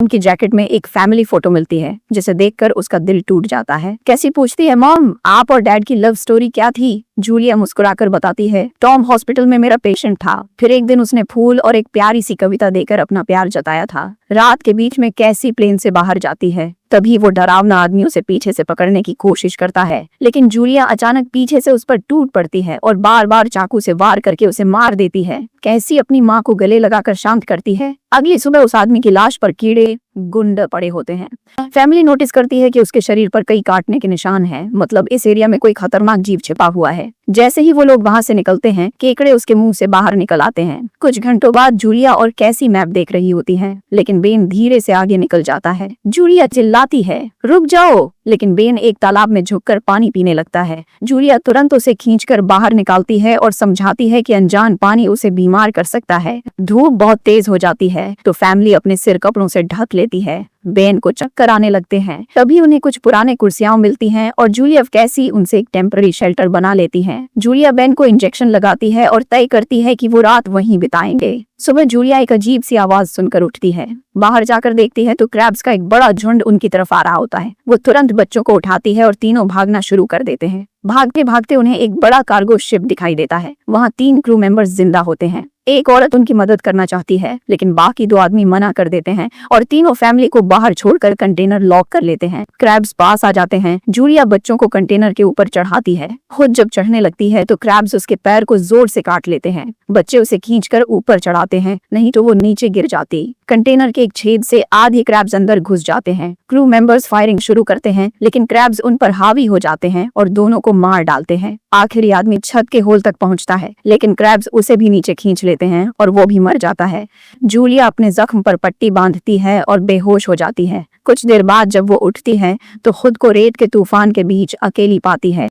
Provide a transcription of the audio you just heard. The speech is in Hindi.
उनकी जैकेट में एक फैमिली फोटो मिलती है जिसे देखकर उसका दिल टूट जाता है। कैसी पूछती है, मॉम आप और डैड की लव स्टोरी क्या थी? जूलिया मुस्कुराकर बताती है, टॉम हॉस्पिटल में मेरा पेशेंट था। फिर एक दिन उसने फूल और एक प्यारी सी कविता देकर अपना प्यार जताया था। रात के बीच में कैसी प्लेन से बाहर जाती है, तभी वो डरावना आदमी उसे पीछे से पकड़ने की कोशिश करता है, लेकिन जूलिया अचानक पीछे से उस पर टूट पड़ती है और बार बार चाकू से वार करके उसे मार देती है। कैसी अपनी माँ को गले लगाकर शांत करती है। अगली सुबह उस आदमी की लाश पर कीड़े गुंड पड़े होते हैं। फैमिली नोटिस करती है कि उसके शरीर पर कई काटने के निशान हैं, मतलब इस एरिया में कोई खतरनाक जीव छिपा हुआ है। जैसे ही वो लोग वहां से निकलते हैं, केकड़े उसके मुंह से बाहर निकल आते हैं। कुछ घंटों बाद जूलिया और कैसी मैप देख रही होती हैं, लेकिन बेन धीरे से आगे निकल जाता है। जूलिया चिल्लाती है, रुक जाओ, लेकिन बेन एक तालाब में झुककर पानी पीने लगता है। जूलिया तुरंत उसे खींचकर बाहर निकालती है और समझाती है कि अनजान पानी उसे बीमार कर सकता है। धूप बहुत तेज हो जाती है तो फैमिली अपने सिर कपड़ों से ढक लेती है। बेन को चक्कर आने लगते हैं। तभी उन्हें कुछ पुराने कुर्सियां मिलती हैं और जूलिया कैसी उनसे एक टेम्पररी शेल्टर बना लेती है। जूलिया बेन को इंजेक्शन लगाती है और तय करती है कि वो रात वहीं बिताएंगे। सुबह जूलिया एक अजीब सी आवाज सुनकर उठती है। बाहर जाकर देखती है तो क्रैब्स का एक बड़ा झुंड उनकी तरफ आ रहा होता है। वो तुरंत बच्चों को उठाती है और तीनों भागना शुरू कर देते हैं। भागते भागते उन्हें एक बड़ा कार्गो शिप दिखाई देता है। वहाँ 3 क्रू मेंबर्स जिंदा होते हैं। एक औरत उनकी मदद करना चाहती है, लेकिन बाकी 2 आदमी मना कर देते हैं और तीनों फैमिली को बाहर छोड़कर कंटेनर लॉक कर लेते हैं। क्रैब्स पास आ जाते हैं। जूलिया बच्चों को कंटेनर के ऊपर चढ़ाती है। खुद जब चढ़ने लगती है तो क्रैब्स उसके पैर को जोर से काट लेते हैं। बच्चे उसे खींचकर ऊपर चढ़ाते हैं, नहीं तो वो नीचे गिर जाती। कंटेनर के एक छेद से आधे क्रैब्स अंदर घुस जाते हैं। क्रू मेंबर्स फायरिंग शुरू करते हैं, लेकिन क्रैब्स उन पर हावी हो जाते हैं और दोनों को मार डालते हैं। आखिरी आदमी छत के होल तक पहुंचता है, लेकिन क्रैब्स उसे भी नीचे खींच लेते हैं और वो भी मर जाता है। जूलिया अपने जख्म पर पट्टी बांधती है और बेहोश हो जाती है। कुछ देर बाद जब वो उठती है तो खुद को रेत के तूफान के बीच अकेली पाती है।